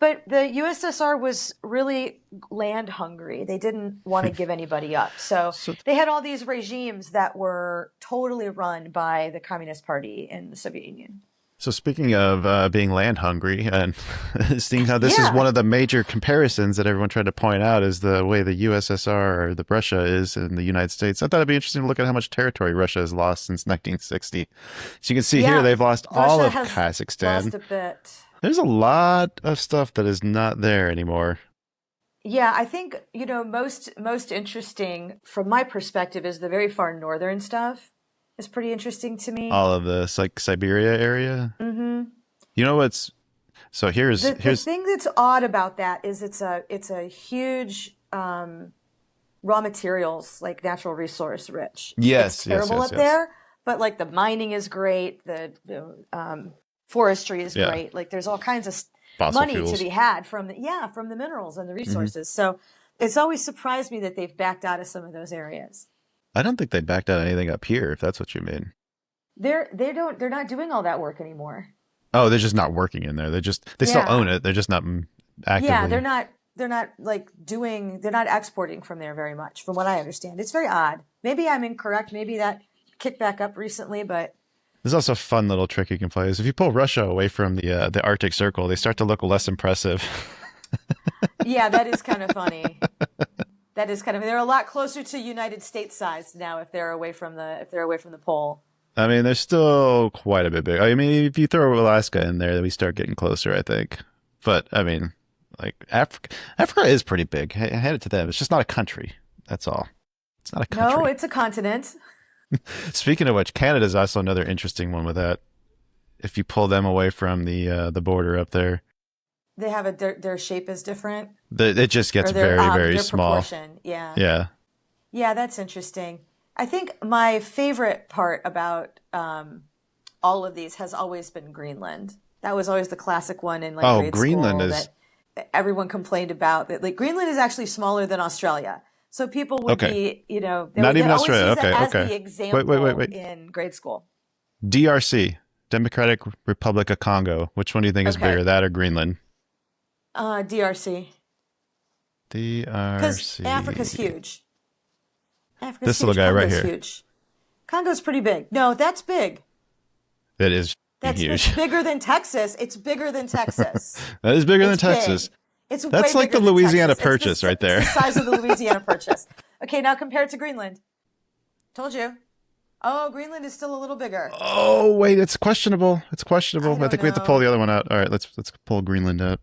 But the USSR was really land hungry. They didn't want to give anybody up. So they had all these regimes that were totally run by the Communist Party in the Soviet Union. So speaking of being land hungry, and seeing how this is one of the major comparisons that everyone tried to point out is the way the USSR or the Russia is in the United States. I thought it'd be interesting to look at how much territory Russia has lost since 1960. So you can see here they've lost all of Kazakhstan. Lost a bit. There's a lot of stuff that is not there anymore. Yeah, I think, most interesting from my perspective is the very far northern stuff. Is pretty interesting to me. All of this, like Siberia area. Mm-hmm. You know what's here's the thing that's odd about that is it's a huge raw materials, like natural resource rich. Yes, it's terrible up there, but like the mining is great, the forestry is great. Like there's all kinds of money fuels to be had from the minerals and the resources. So it's always surprised me that they've backed out of some of those areas. I don't think they backed out anything up here, if that's what you mean. They're not doing all that work anymore. Oh, they're just not working in there. They still own it. They're just not actively. Yeah, they're not exporting from there very much, from what I understand. It's very odd. Maybe I'm incorrect. Maybe that kicked back up recently, but there's also a fun little trick you can play is if you pull Russia away from the Arctic Circle, they start to look less impressive. Yeah, that is kind of funny. They're a lot closer to United States size now if they're away from the pole. I mean, they're still quite a bit big. I mean, if you throw Alaska in there, then we start getting closer, I think. But I mean, like Africa is pretty big. I hand it to them. It's just not a country. That's all. It's not a country. No, it's a continent. Speaking of which, Canada is also another interesting one with that. If you pull them away from the border up there. They have their shape is different. It just gets very, very small. Proportion. Yeah. Yeah. Yeah, that's interesting. I think my favorite part about all of these has always been Greenland. That was always the classic one in grade Greenland school that everyone complained about. That like Greenland is actually smaller than Australia, so people would be not even Australia. Use Okay, as the example wait. In grade school. DRC, Democratic Republic of Congo. Which one do you think is bigger, that or Greenland? DRC. Because Africa's huge. This little guy right here. Huge. Congo's pretty big. No, that's big. That is huge. It's bigger than Texas. It's bigger than Texas. That is bigger than Texas. That's like the Louisiana Purchase right there. It's the size of the Louisiana Purchase. Okay, now compare it to Greenland. Told you. Oh, Greenland is still a little bigger. Oh, wait, it's questionable. I think we have to pull the other one out. All right, let's pull Greenland out.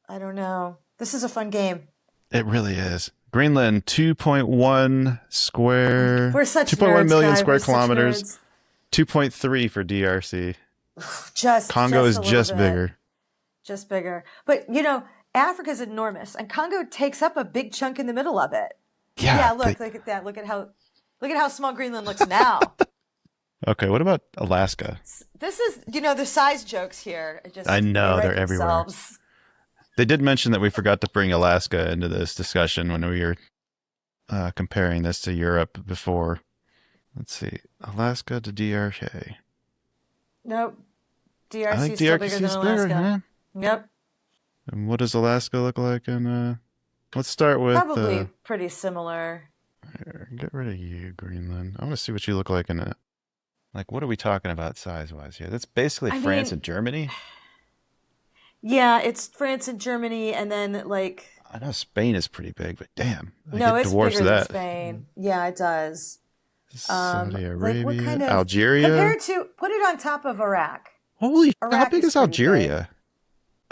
I don't know. This is a fun game. It really is. Greenland, 2.1 square. We're such 2.1 million square kilometers. 2.3 for DRC. Congo is just bigger. Just bigger. But, Africa's enormous, and Congo takes up a big chunk in the middle of it. Yeah. Look at that. Look at how small Greenland looks now. Okay, what about Alaska? This is, the size jokes here. I know, they're everywhere. They did mention that we forgot to bring Alaska into this discussion when we were comparing this to Europe before. Let's see. Alaska to DRC. Nope. DRC I think is still bigger than Alaska. Huh? Yep. And what does Alaska look like? And let's start with... Probably pretty similar. Here, get rid of you, Greenland. I want to see what you look like in a... Like, what are we talking about size-wise here? That's basically France and Germany. Yeah, it's France and Germany, and then like... I know Spain is pretty big, but damn. No, it's bigger than Spain. Yeah, it does. Saudi Arabia, what kind of, Algeria. Compared to, put it on top of Iraq. Holy, how big is Algeria?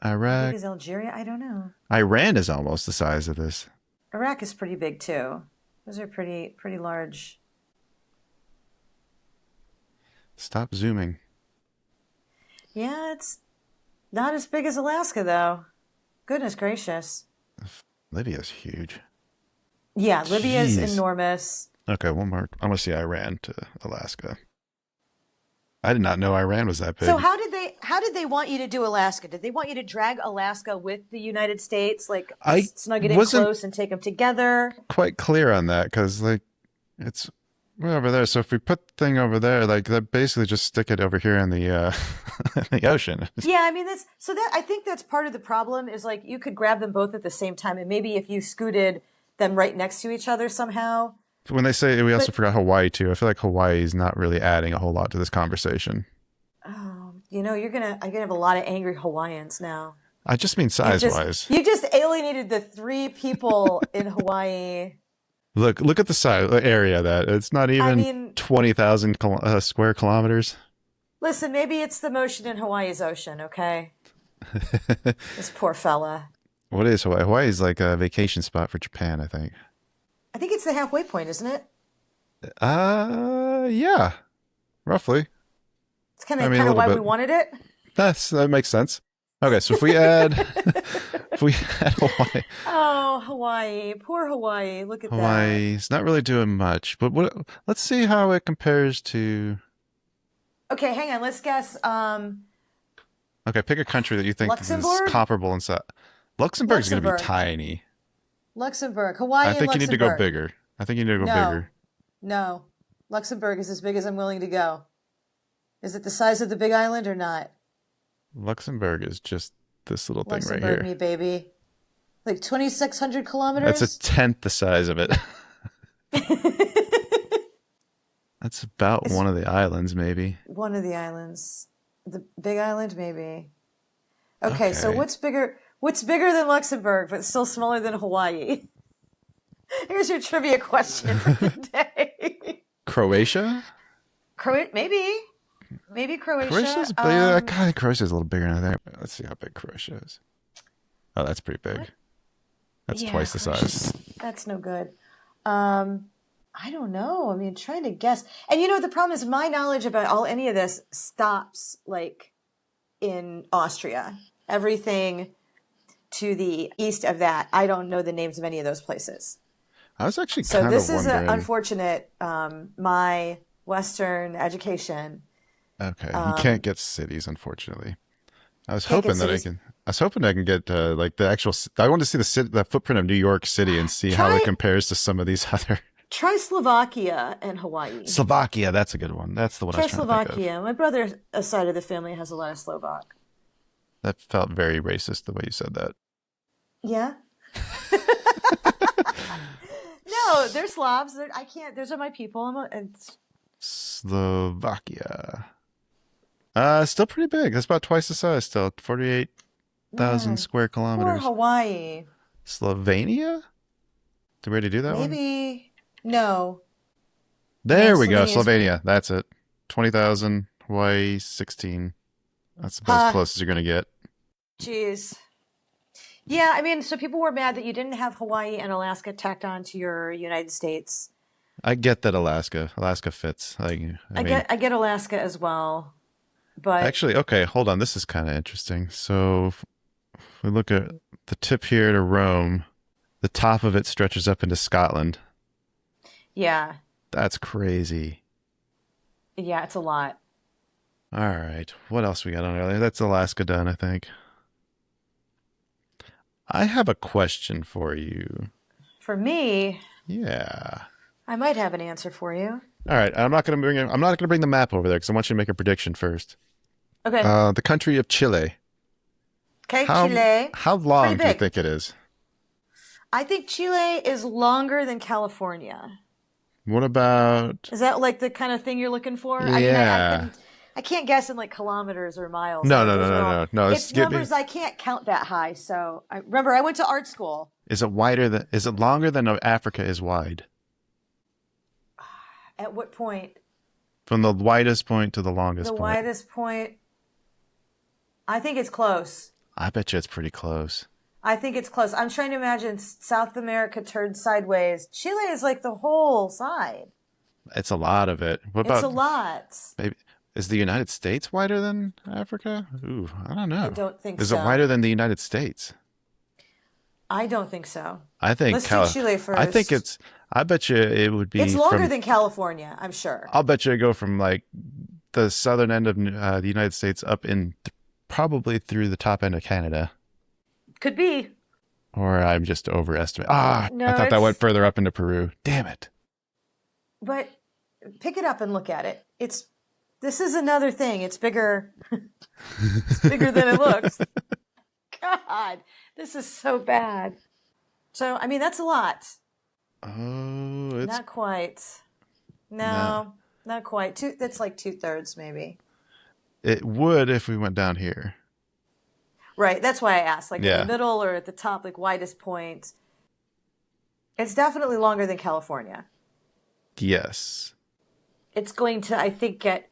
Iraq. How big is Algeria? I don't know. Iran is almost the size of this. Iraq is pretty big too. Those are pretty large. Stop zooming. Yeah, it's not as big as Alaska though. Goodness gracious. Libya's huge. Yeah, Libya is enormous. Okay, one more. I want to see Iran to Alaska. I did not know Iran was that big. So how did they want you to do Alaska? Did they want you to drag Alaska with the United States, like snug it in close and take them together? Quite clear on that because like it's We're over there. So if we put the thing over there, like that, basically just stick it over here in the in the ocean. Yeah, I mean I think that's part of the problem is like you could grab them both at the same time, and maybe if you scooted them right next to each other somehow. When they say we also But forgot Hawaii too, I feel like Hawaii is not really adding a whole lot to this conversation. I'm gonna have a lot of angry Hawaiians now. I just mean size wise. You just alienated the 3 people in Hawaii. Look at the size area of that. It's not I even mean, 20,000 square kilometers. listen, maybe it's the motion in Hawaii's ocean, okay? This poor fella. What is Hawaii? Hawaii is like a vacation spot for Japan, I think. I think it's the halfway point, isn't it? Yeah, roughly. It's kind of why we wanted it. That makes sense. Okay, so if we add Hawaii. Oh, Hawaii. Poor Hawaii. Look at that. Hawaii's not really doing much, but let's see how it compares to. Okay, hang on. Let's guess. Okay, pick a country that you think is Luxembourg? comparable in size. Luxembourg's going to be tiny. Luxembourg. Hawaii I think and you need to go bigger. I think you need to go bigger. No. Luxembourg is as big as I'm willing to go. Is it the size of the big island or not? Luxembourg is just this little thing right Luxembourg, here. me baby. Like 2,600 kilometers? That's a tenth the size of it. That's about one of the islands, maybe. One of the islands. The big island, maybe. Okay, so what's bigger than Luxembourg, but still smaller than Hawaii? Here's your trivia question for the day. Croatia? Maybe Croatia. Croatia's big. I think Croatia's a little bigger than I think. Let's see how big Croatia is. Oh, that's pretty big. What? That's twice the size. That's no good. I don't know. I mean, trying to guess. And the problem is my knowledge about any of this stops like in Austria. Everything to the east of that, I don't know the names of any of those places. I was actually kind of wondering. So this is unfortunate. My Western education. Okay, you can't get cities, unfortunately. I was hoping that I can get like the actual. I want to see the footprint of New York City and see how it compares to some of these other. Try Slovakia and Hawaii. Slovakia, that's a good one. That's the one I was trying to think of. Slovakia. My brother's side of the family has a lot of Slovak. That felt very racist the way you said that. Yeah. No, they're Slavs. I can't. Those are my people. Slovakia. Still pretty big. That's about twice the size. Still 48,000 square kilometers. Or Hawaii. Slovenia. Did we already do that one? Maybe. No. There we go. Slovenia. That's it. 20,000. Hawaii 16. That's about as close as you're gonna get. Jeez. Yeah, I mean, so people were mad that you didn't have Hawaii and Alaska tacked on to your United States. I get that Alaska fits. I get Alaska as well, but actually, okay, hold on. This is kind of interesting. So, if we look at the tip here to Rome, the top of it stretches up into Scotland. Yeah, that's crazy. Yeah, it's a lot. All right, what else we got on earlier? That's Alaska done, I think. I have a question for you. For me? Yeah. I might have an answer for you. All right, I'm not going to bring the map over there because I want you to make a prediction first. Okay. The country of Chile. Okay, Chile. How long do you think it is? I think Chile is longer than California. What about? Is that like the kind of thing you're looking for? Yeah. I mean, I can't guess in like kilometers or miles. No. It's numbers I can't count that high. So I went to art school. Is it longer than Africa is wide? At what point? From the widest point to the longest point. The widest point. I think it's close. I bet you it's pretty close. I think it's close. I'm trying to imagine South America turned sideways. Chile is like the whole side. It's a lot of it. It's a lot. Maybe, is the United States wider than Africa? Ooh, I don't know. I don't think so. Is it wider than the United States? I don't think so. I think let's do Chile first. I bet you it would be. It's longer than California, I'm sure. I'll bet you it go from like the southern end of the United States up in probably through the top end of Canada. Could be. Or I'm just overestimating. No, I thought that went further up into Peru. Damn it. But pick it up and look at it. This is another thing. It's bigger. It's bigger than it looks. God, this is so bad. So, I mean, that's a lot. Oh, it's Not quite. No, not quite. That's like 2/3 maybe. it would if we went down here. Right. That's why I asked. Like in Yeah. the middle or at the top, like widest point. It's definitely longer than California. Yes. It's going to, I think, get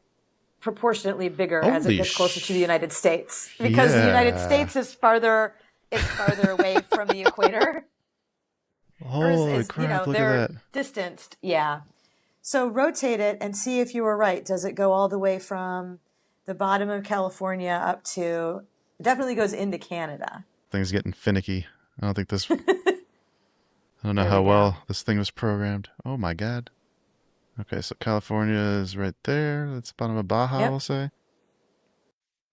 proportionately bigger as it Holy gets closer to the United States, because the United States is farther away from the equator. Holy crap, look they're at that. distanced. Yeah. So rotate it and see if you were right. Does it go all the way from the bottom of California up to, it definitely goes into Canada. Things getting finicky. I don't think this I don't know There how we go. well this thing was programmed. Oh my god. Okay, so California is right there. That's the bottom of Baja, Yep. we'll say.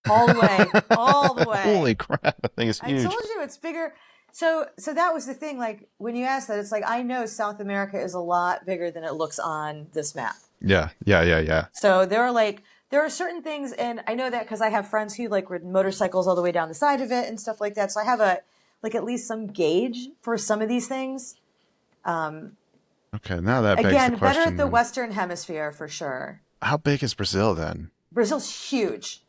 All the way. All the way. Holy crap, that thing is I huge. told you it's bigger. So that was the thing. Like when you asked that, it's like, I know South America is a lot bigger than it looks on this map. Yeah. So there are certain things, and I know that because I have friends who like ride motorcycles all the way down the side of it and stuff like that. So I have at least some gauge for some of these things. Okay, now that begs Again, the question. better at the then. Western Hemisphere for sure. How big is Brazil then? Brazil's huge.